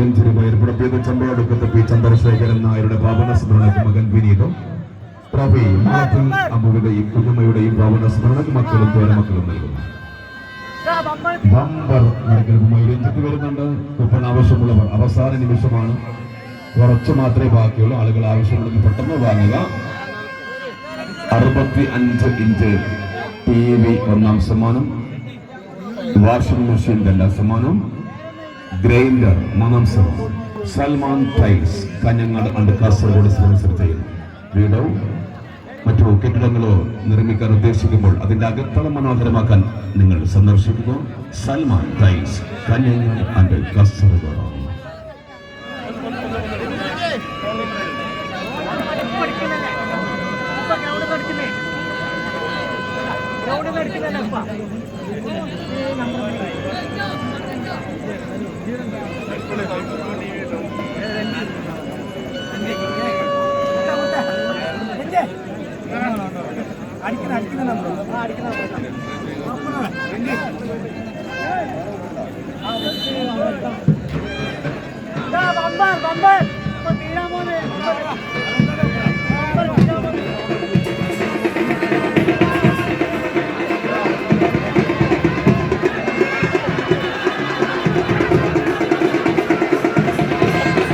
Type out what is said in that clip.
25 രൂപ ഏർപ്പെടുത്തിയത് ചമ്പളടുക്കത്ത് പി ചന്ദ്രശേഖരൻ നായരുടെ പാവന സ്മരണയ്ക്ക് മകൻ വിനീതും ട്രോഫി മാളത്തിൽ അമ്മുവിന്റെയും കുഞ്ഞമ്മയുടെയും പാവന സ്മരണയ്ക്ക് മക്കളും പേരമക്കളും നൽകുന്നു. ബമ്പർ നറുക്കെടുപ്പുമായി രഞ്ജിത്ത് വരുന്നുണ്ട്. കൂപ്പൺ ആവശ്യമുള്ളവർ അവസാന നിമിഷമാണ്, കുറച്ച് മാത്രമേ ബാക്കിയുള്ളൂ. ആളുകൾ ആവശ്യമുള്ളത് പെട്ടെന്ന് വാങ്ങുക. 65 ഇഞ്ച് TV ഒന്നാം സമ്മാനം, വാഷിംഗ് മെഷീൻ രണ്ടാം സമ്മാനം, ഗ്രൈൻഡർ മൂന്നാം സമ്മാനം. Salman tiles Kanhangad and Kasaragod sponsor ചെയ്യുന്നു. വീടോ മറ്റു കെട്ടിടങ്ങളോ നിർമ്മിക്കാൻ ഉദ്ദേശിക്കുമ്പോൾ അതിന്റെ അകത്തളം മനോഹരമാക്കാൻ നിങ്ങൾ സന്ദർശിക്കുക Salman tiles Kanhangad and Kasaragod. Bumper